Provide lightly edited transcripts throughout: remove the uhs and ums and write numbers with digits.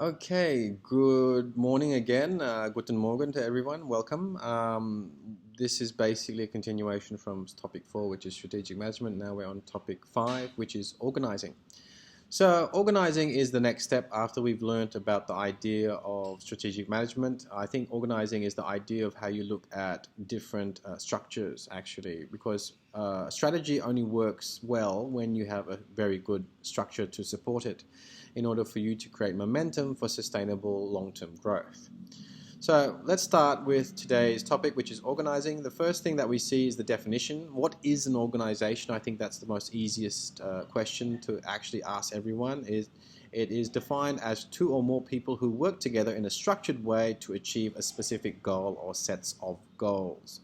Okay, good morning again. Guten Morgen to everyone. Welcome. This is basically a continuation from topic 4, which is strategic management. Now we're on topic 5, which is organizing. So, organizing is the next step after we've learned about the idea of strategic management. I think organizing is the idea of how you look at different structures, actually, because strategy only works well when you have a very good structure to support it in order for you to create momentum for sustainable long term growth. So let's start with today's topic, which is organizing. The first thing that we see is the definition. What is an organization? I think that's the most easiest question to actually ask everyone. It is defined as two or more people who work together in a structured way to achieve a specific goal or sets of goals.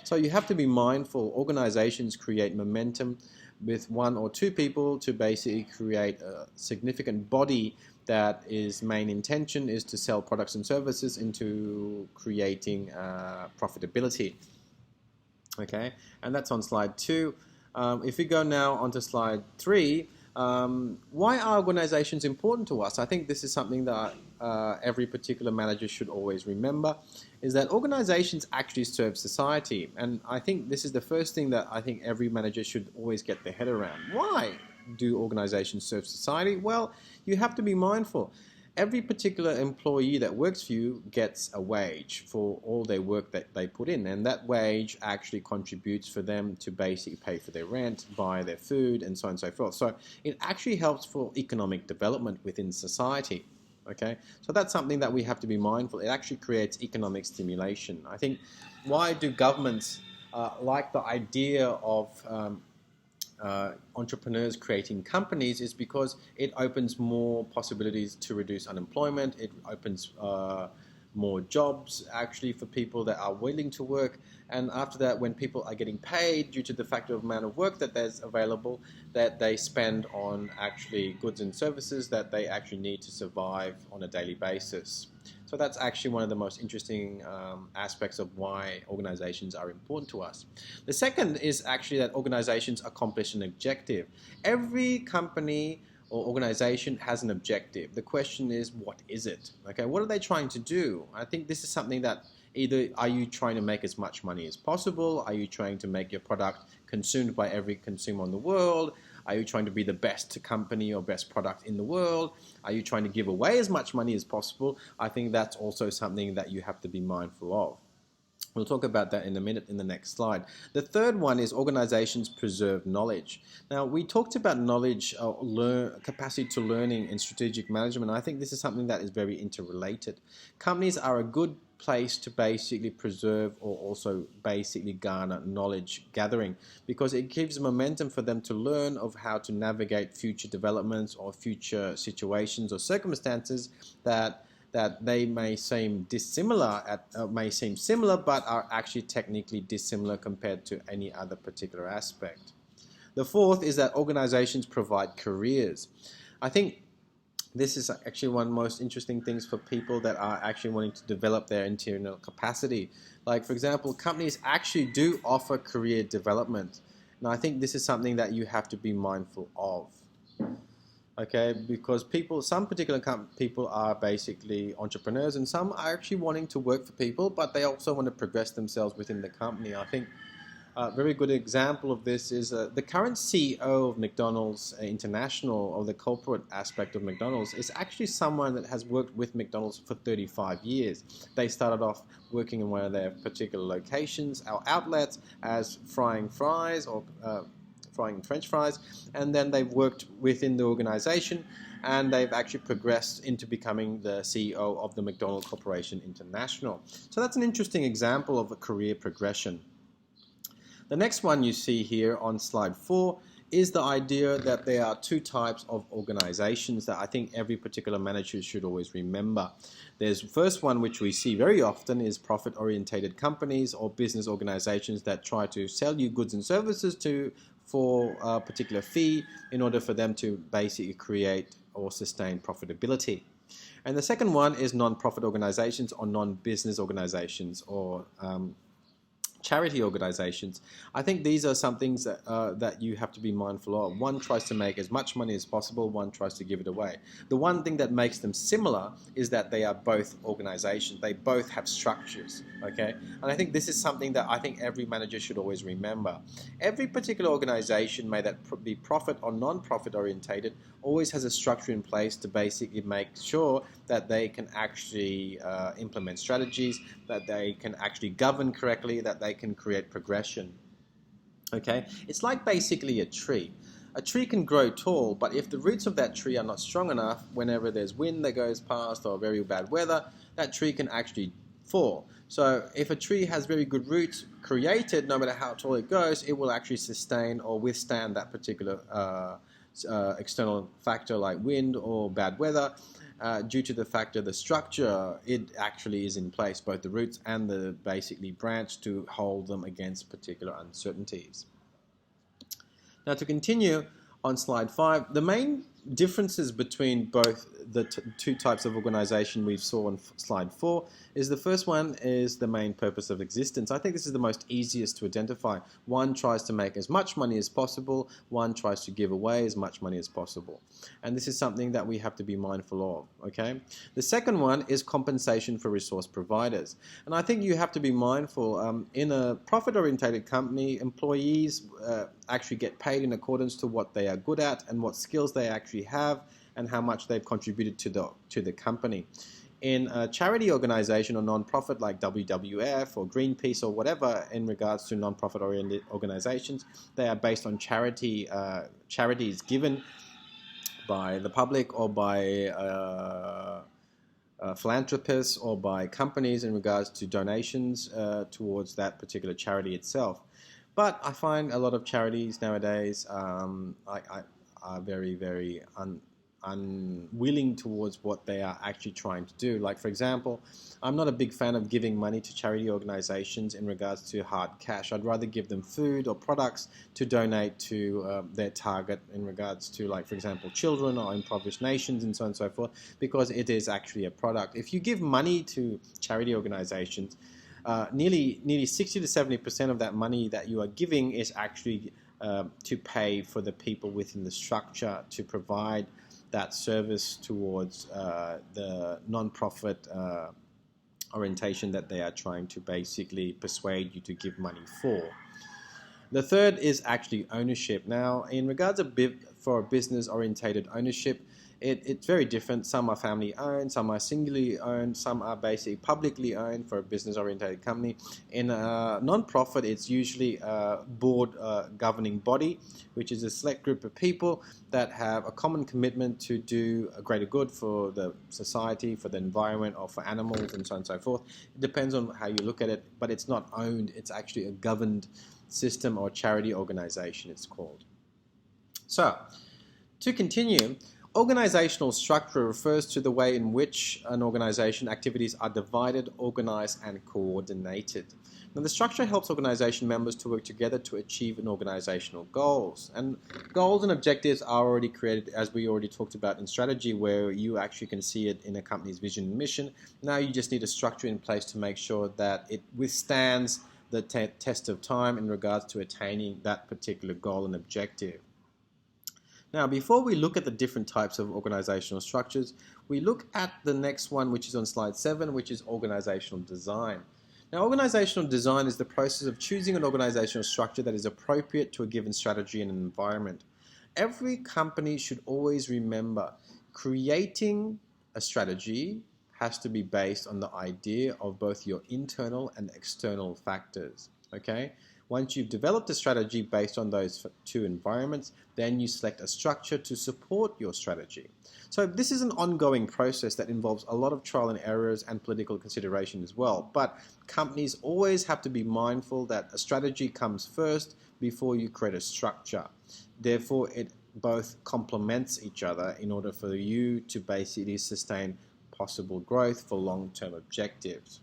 So you have to be mindful. Organizations create momentum with one or two people to basically create a significant body that is main intention is to sell products and services into creating profitability. Okay, and that's on slide 2. If we go now onto slide 3, why are organizations important to us? I think this is something that every particular manager should always remember, is that organizations actually serve society. And I think this is the first thing that I think every manager should always get their head around. Why do organizations serve society? Well, you have to be mindful. Every particular employee that works for you gets a wage for all their work that they put in, and that wage actually contributes for them to basically pay for their rent, buy their food, and so on and so forth. So it actually helps for economic development within society. Okay, so that's something that we have to be mindful. It actually creates economic stimulation. I think, why do governments like the idea of entrepreneurs creating companies is because it opens more possibilities to reduce unemployment. It opens more jobs actually for people that are willing to work. And after that, when people are getting paid due to the fact of amount of work that there's available, that they spend on actually goods and services that they actually need to survive on a daily basis. So that's actually one of the most interesting aspects of why organizations are important to us. The second is actually that organizations accomplish an objective. Every company or organization has an objective. The question is, what is it? Okay, what are they trying to do? I think this is something that either are you trying to make as much money as possible? Are you trying to make your product consumed by every consumer in the world? Are you trying to be the best company or best product in the world? Are you trying to give away as much money as possible? I think that's also something that you have to be mindful of. We'll talk about that in a minute in the next slide. The third one is organizations preserve knowledge. Now, we talked about knowledge, capacity to learning in strategic management. I think this is something that is very interrelated. Companies are a good place to basically preserve or also basically garner knowledge gathering, because it gives momentum for them to learn of how to navigate future developments or future situations or circumstances that they may seem similar, but are actually technically dissimilar compared to any other particular aspect. The fourth is that organizations provide careers. I think this is actually one of the most interesting things for people that are actually wanting to develop their internal capacity. Like, for example, companies actually do offer career development. And I think this is something that you have to be mindful of. Okay, because some particular people are basically entrepreneurs, and some are actually wanting to work for people, but they also want to progress themselves within the company. I think a very good example of this is the current CEO of McDonald's International, or the corporate aspect of McDonald's, is actually someone that has worked with McDonald's for 35 years. They started off working in one of their particular locations, our outlets, as frying fries or frying French fries, and then they've worked within the organization, and they've actually progressed into becoming the CEO of the McDonald's Corporation International. So that's an interesting example of a career progression. The next one you see here on slide 4 is the idea that there are two types of organizations that I think every particular manager should always remember. There's the first one, which we see very often, is profit-orientated companies or business organizations that try to sell you goods and services for a particular fee in order for them to basically create or sustain profitability. And the second one is non-profit organizations or non-business organizations, or charity organizations, I think these are some things that you have to be mindful of. One tries to make as much money as possible, one tries to give it away. The one thing that makes them similar is that they are both organizations. They both have structures, okay? And I think this is something that I think every manager should always remember. Every particular organization, may that be profit or non-profit orientated, always has a structure in place to basically make sure that they can actually implement strategies, that they can actually govern correctly, that they can create progression. Okay, it's like basically a tree. A tree can grow tall, but if the roots of that tree are not strong enough, whenever there's wind that goes past or very bad weather, that tree can actually fall. So if a tree has very good roots created, no matter how tall it goes, it will actually sustain or withstand that particular external factor like wind or bad weather. Due to the fact of the structure, it actually is in place, both the roots and the basically branch, to hold them against particular uncertainties. Now, to continue on slide 5, the main differences between both the two types of organization we saw on slide 4 is the first one is the main purpose of existence. I think this is the most easiest to identify. One tries to make as much money as possible, one tries to give away as much money as possible. And this is something that we have to be mindful of, okay? The second one is compensation for resource providers. And I think you have to be mindful, in a profit-oriented company, employees actually get paid in accordance to what they are good at and what skills they actually have and how much they've contributed to the company. In a charity organization or non-profit like WWF or Greenpeace or whatever, in regards to non-profit oriented organizations, they are based on charities given by the public or by philanthropists or by companies in regards to donations towards that particular charity itself. But I find a lot of charities nowadays are very, very unwilling towards what they are actually trying to do. Like, for example, I'm not a big fan of giving money to charity organizations in regards to hard cash. I'd rather give them food or products to donate to their target in regards to, like, for example, children or impoverished nations and so on and so forth, because it is actually a product. If you give money to charity organizations, nearly 60 to 70% of that money that you are giving is actually to pay for the people within the structure to provide that service towards the non-profit orientation that they are trying to basically persuade you to give money for. The third is actually ownership. Now, in regards for a business-orientated ownership, it's very different. Some are family owned, some are singularly owned, some are basically publicly owned for a business-oriented company. In a non-profit, it's usually a board governing body, which is a select group of people that have a common commitment to do a greater good for the society, for the environment, or for animals, and so on and so forth. It depends on how you look at it, but it's not owned. It's actually a governed system or charity organization, it's called. So, to continue, organizational structure refers to the way in which an organization activities are divided, organized, and coordinated. Now, the structure helps organization members to work together to achieve an organizational goals. And goals and objectives are already created, as we already talked about in strategy, where you actually can see it in a company's vision and mission. Now you just need a structure in place to make sure that it withstands the test of time in regards to attaining that particular goal and objective. Now, before we look at the different types of organizational structures, we look at the next one, which is on slide 7, which is organizational design. Now, organizational design is the process of choosing an organizational structure that is appropriate to a given strategy and environment. Every company should always remember creating a strategy has to be based on the idea of both your internal and external factors, okay? Once you've developed a strategy based on those two environments, then you select a structure to support your strategy. So this is an ongoing process that involves a lot of trial and errors and political consideration as well. But companies always have to be mindful that a strategy comes first before you create a structure. Therefore, it both complements each other in order for you to basically sustain possible growth for long-term objectives.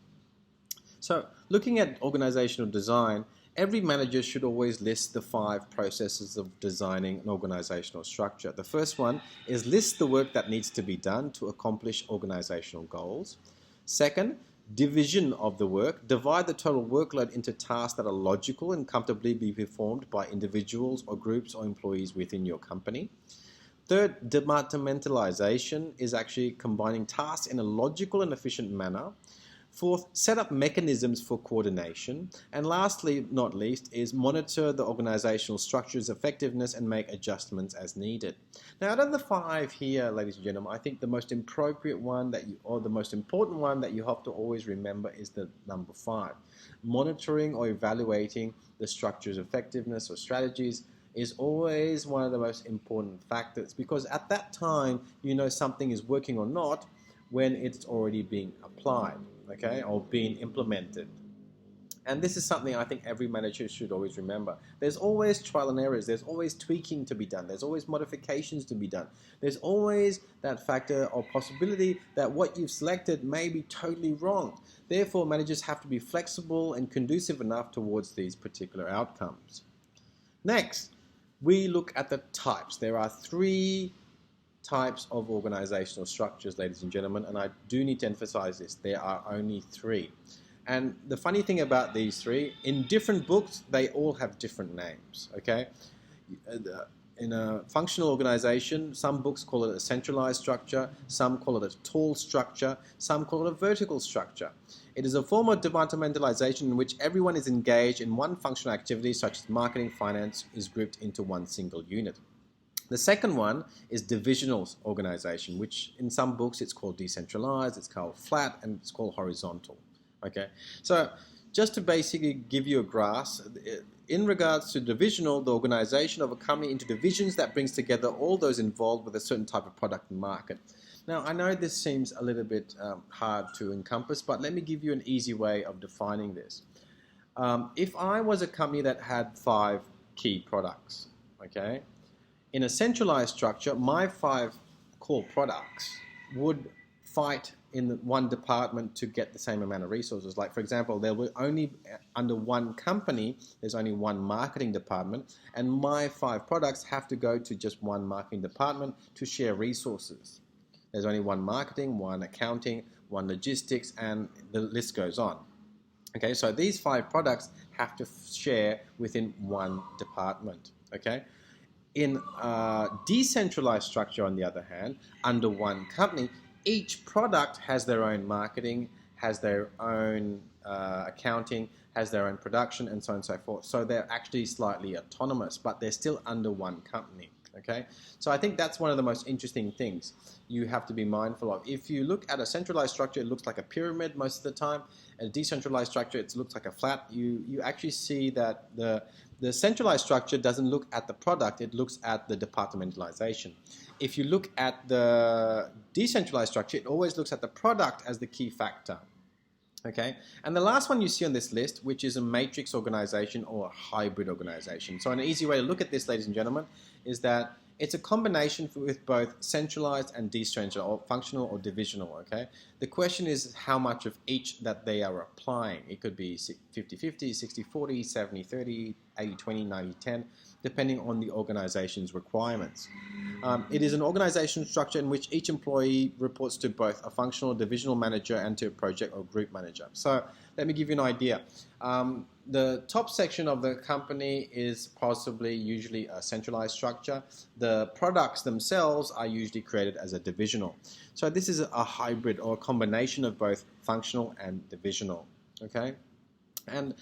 So looking at organizational design, every manager should always list the 5 processes of designing an organizational structure. The first one is list the work that needs to be done to accomplish organizational goals. Second, division of the work. Divide the total workload into tasks that are logical and comfortably be performed by individuals or groups or employees within your company. Third, departmentalization is actually combining tasks in a logical and efficient manner. Fourth, set up mechanisms for coordination. And lastly, not least, is monitor the organizational structure's effectiveness and make adjustments as needed. Now, out of the 5 here, ladies and gentlemen, I think the most appropriate one or the most important one that you have to always remember is the number 5. Monitoring or evaluating the structure's effectiveness or strategies is always one of the most important factors, because at that time, you know something is working or not when it's already being applied, okay, or being implemented. And this is something I think every manager should always remember. There's always trial and errors. There's always tweaking to be done. There's always modifications to be done. There's always that factor or possibility that what you've selected may be totally wrong. Therefore, managers have to be flexible and conducive enough towards these particular outcomes. Next, we look at the types. There are 3 types of organizational structures, ladies and gentlemen, and I do need to emphasize this. There are only 3. And the funny thing about these 3, in different books, they all have different names, okay? In a functional organization, some books call it a centralized structure, some call it a tall structure, some call it a vertical structure. It is a form of departmentalization in which everyone is engaged in one functional activity, such as marketing, finance, is grouped into one single unit. The second one is divisional organization, which in some books it's called decentralized, it's called flat, and it's called horizontal. Okay, so just to basically give you a grasp, in regards to divisional, the organization of a company into divisions that brings together all those involved with a certain type of product and market. Now, I know this seems a little bit hard to encompass, but let me give you an easy way of defining this. If I was a company that had 5 key products, okay, in a centralized structure, my 5 core products would fight in one department to get the same amount of resources. Like, for example, there will only, under one company, there's only one marketing department, and my 5 products have to go to just one marketing department to share resources. There's only one marketing, one accounting, one logistics, and the list goes on. Okay, so these 5 products have to share within one department. Okay. In a decentralized structure, on the other hand, under one company, each product has their own marketing, has their own accounting, has their own production, and so on and so forth. So they're actually slightly autonomous, but they're still under one company. Okay, so I think that's one of the most interesting things you have to be mindful of. If you look at a centralized structure, it looks like a pyramid most of the time. A decentralized structure, it looks like a flat. You actually see that the centralized structure doesn't look at the product, it looks at the departmentalization. If you look at the decentralized structure, it always looks at the product as the key factor. Okay, and the last one you see on this list, which is a matrix organization or a hybrid organization. So an easy way to look at this, ladies and gentlemen, is that it's a combination with both centralized and decentralized, or functional or divisional, okay? The question is how much of each that they are applying. It could be 50-50, 60-40, 70-30, 80-20, 90-10, depending on the organization's requirements. It is an organization structure in which each employee reports to both a functional divisional manager and to a project or group manager. So let me give you an idea. The top section of the company is possibly usually a centralized structure. The products themselves are usually created as a divisional. So this is a hybrid or a combination of both functional and divisional. Okay, and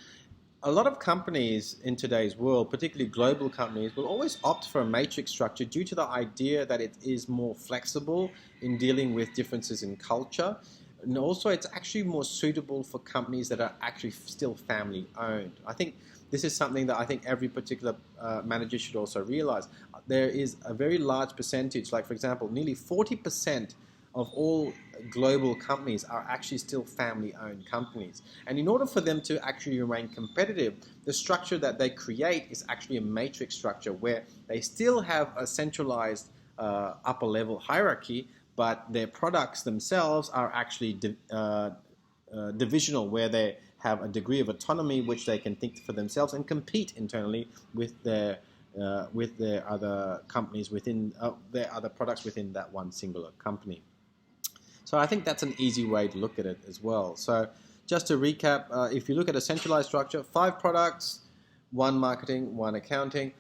a lot of companies in today's world, particularly global companies, will always opt for a matrix structure due to the idea that it is more flexible in dealing with differences in culture. And also, it's actually more suitable for companies that are actually still family owned. I think this is something that I think every particular manager should also realize. There is a very large percentage, like for example, nearly 40% of all global companies are actually still family-owned companies. And in order for them to actually remain competitive, the structure that they create is actually a matrix structure where they still have a centralized upper-level hierarchy, but their products themselves are actually divisional, where they have a degree of autonomy which they can think for themselves and compete internally with their other companies within their other products within that one singular company. So I think that's an easy way to look at it as well. So just to recap, if you look at a centralized structure, 5 products, 1 marketing, 1 accounting.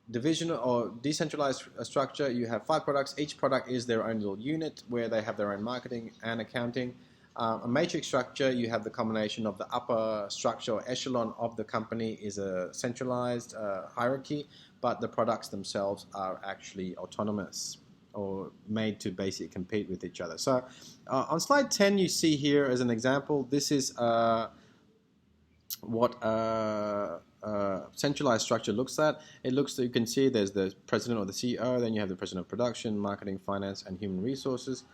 Divisional or decentralized structure, you have 5 products. Each product is their own little unit where they have their own marketing and accounting. A matrix structure, you have the combination of the upper structure or echelon of the company is a centralized hierarchy, but the products themselves are actually autonomous or made to basically compete with each other. So on slide 10, you see here as an example, this is what centralized structure looks at. It looks, you can see there's the president or the CEO, then you have the president of production, marketing, finance, and human resources.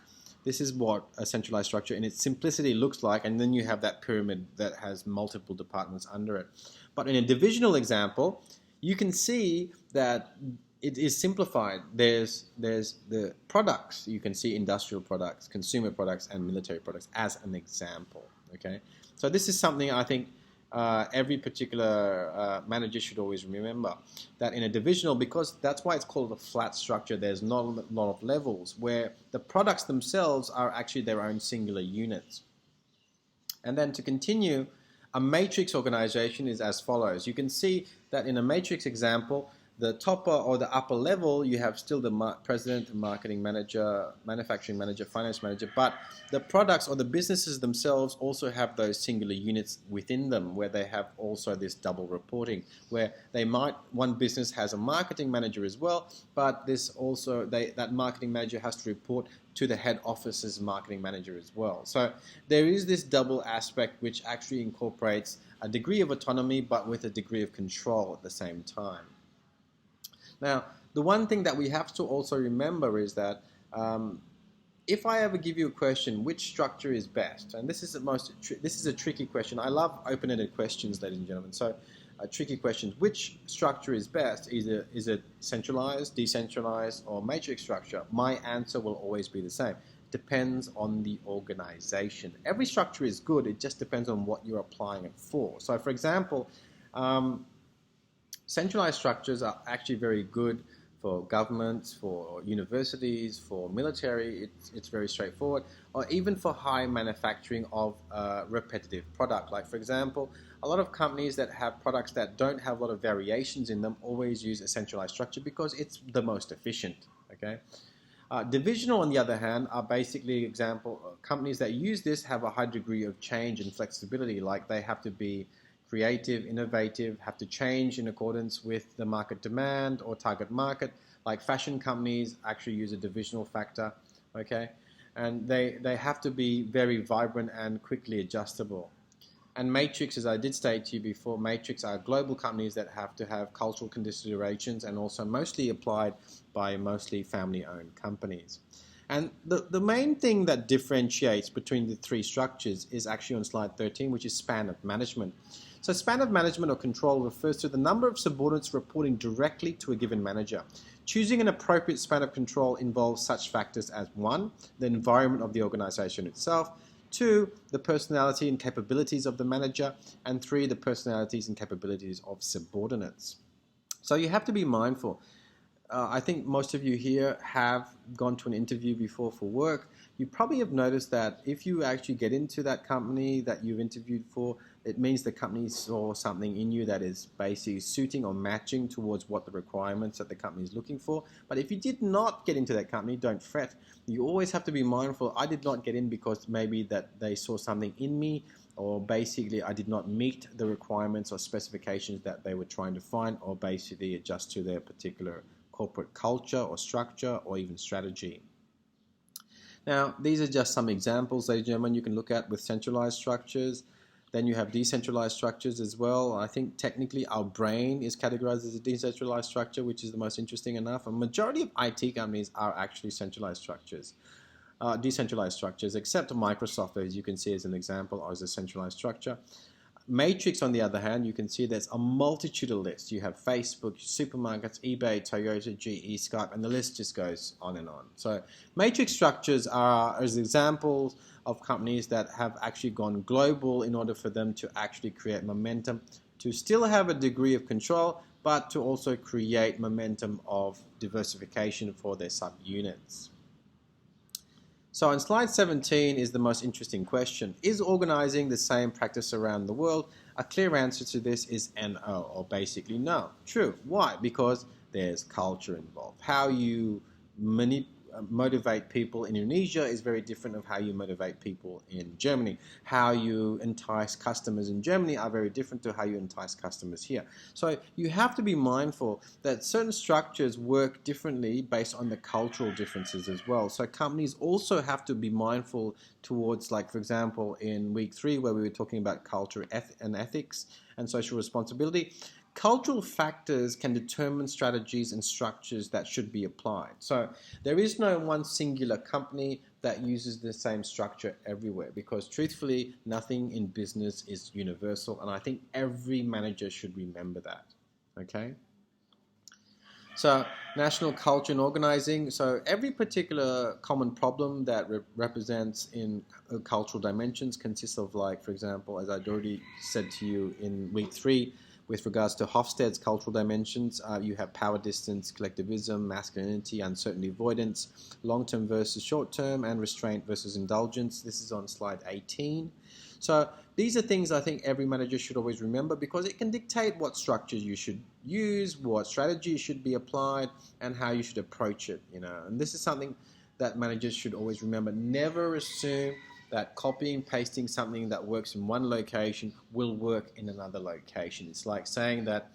This is what a centralized structure in its simplicity looks like, and then you have that pyramid that has multiple departments under it. But in a divisional example, you can see that it is simplified. There's the products. You can see industrial products, consumer products, and military products as an example. Okay, so this is something I think every particular manager should always remember, that in a divisional, because that's why it's called a flat structure, there's not a lot of levels where the products themselves are actually their own singular units. And then to continue, a matrix organization is as follows. You can see that in a matrix example, the topper or the upper level, you have still the president, marketing manager, manufacturing manager, finance manager, but the products or the businesses themselves also have those singular units within them where they have also this double reporting, where they might, one business has a marketing manager as well, but this also, that marketing manager has to report to the head office's marketing manager as well. So there is this double aspect which actually incorporates a degree of autonomy but with a degree of control at the same time. Now, the one thing that we have to also remember is that if I ever give you a question, which structure is best? And this is a tricky question. I love open-ended questions, ladies and gentlemen. So, tricky questions. Which structure is best? Is it centralized, decentralized, or matrix structure? My answer will always be the same. Depends on the organization. Every structure is good. It just depends on what you're applying it for. So, for example, centralized structures are actually very good for governments, for universities, for military. It's very straightforward, or even for high manufacturing of repetitive product. Like, for example, a lot of companies that have products that don't have a lot of variations in them always use a centralized structure because it's the most efficient. Okay. Divisional, on the other hand, are basically companies that use this have a high degree of change and flexibility. Like, they have to be creative, innovative, have to change in accordance with the market demand or target market. Like fashion companies actually use a divisional factor, okay? And they have to be very vibrant and quickly adjustable. And matrix, as I did state to you before, matrix are global companies that have to have cultural considerations and also mostly applied by mostly family-owned companies. And the main thing that differentiates between the 3 structures is actually on slide 13, which is span of management. So span of management or control refers to the number of subordinates reporting directly to a given manager. Choosing an appropriate span of control involves such factors as 1, the environment of the organization itself, 2, the personality and capabilities of the manager, and 3, the personalities and capabilities of subordinates. So you have to be mindful. I think most of you here have gone to an interview before for work. You probably have noticed that if you actually get into that company that you've interviewed for, it means the company saw something in you that is basically suiting or matching towards what the requirements that the company is looking for. But if you did not get into that company, don't fret. You always have to be mindful. I did not get in because maybe that they saw something in me, or basically I did not meet the requirements or specifications that they were trying to find, or basically adjust to their particular corporate culture or structure or even strategy. Now, these are just some examples, ladies and gentlemen, you can look at with centralized structures. Then you have decentralized structures as well. I think technically our brain is categorized as a decentralized structure, which is the most interesting enough. A majority of IT companies are actually centralized structures, decentralized structures, except Microsoft, as you can see as an example, as a centralized structure. Matrix, on the other hand, you can see there's a multitude of lists. You have Facebook, supermarkets, eBay, Toyota, GE, Skype, and the list just goes on and on. So matrix structures are as examples of companies that have actually gone global in order for them to actually create momentum, to still have a degree of control, but to also create momentum of diversification for their subunits. So on slide 17 is the most interesting question. Is organizing the same practice around the world? A clear answer to this is no, or basically no. True. Why? Because there's culture involved. How you motivate people in Indonesia is very different of how you motivate people in Germany. How you entice customers in Germany are very different to how you entice customers here. So you have to be mindful that certain structures work differently based on the cultural differences as well. So companies also have to be mindful towards, like, for example, in week 3 where we were talking about culture and ethics and social responsibility, cultural factors can determine strategies and structures that should be applied. So there is no one singular company that uses the same structure everywhere, because truthfully, nothing in business is universal, and I think every manager should remember that. Okay? So national culture and organizing. So every particular common problem that represents in cultural dimensions consists of, like, for example, as I'd already said to you in week 3, with regards to Hofstede's cultural dimensions, you have power distance, collectivism, masculinity, uncertainty avoidance, long-term versus short-term, and restraint versus indulgence. This is on slide 18. So these are things I think every manager should always remember, because it can dictate what structures you should use, what strategies should be applied, and how you should approach it. And this is something that managers should always remember. Never assume that copying, pasting something that works in one location will work in another location. It's like saying that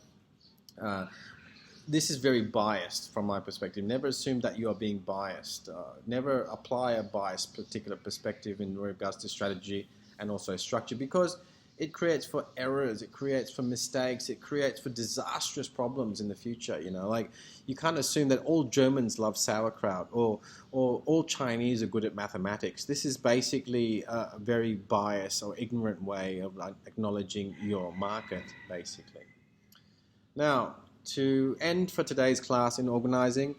this is very biased from my perspective. Never assume that you are being biased. Never apply a biased particular perspective in regards to strategy and also structure, because it creates for errors, it creates for mistakes, it creates for disastrous problems in the future. Like, you can't assume that all Germans love sauerkraut, or all Chinese are good at mathematics. This is basically a very biased or ignorant way of acknowledging your market, basically. Now, to end for today's class in organizing,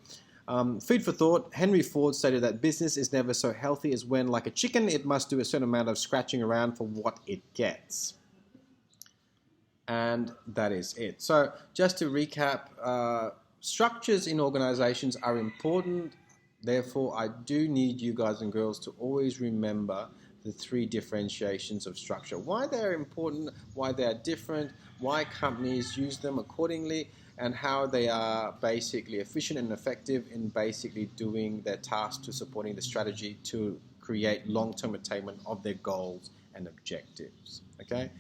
food for thought. Henry Ford stated that business is never so healthy as when, like a chicken, it must do a certain amount of scratching around for what it gets. And that is it. So just to recap, structures in organizations are important. Therefore, I do need you guys and girls to always remember the 3 differentiations of structure. Why they're important, why they are different, why companies use them accordingly, and how they are basically efficient and effective in basically doing their task to supporting the strategy to create long-term attainment of their goals and objectives. Okay?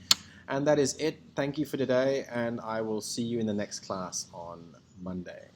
And that is it. Thank you for today, and I will see you in the next class on Monday.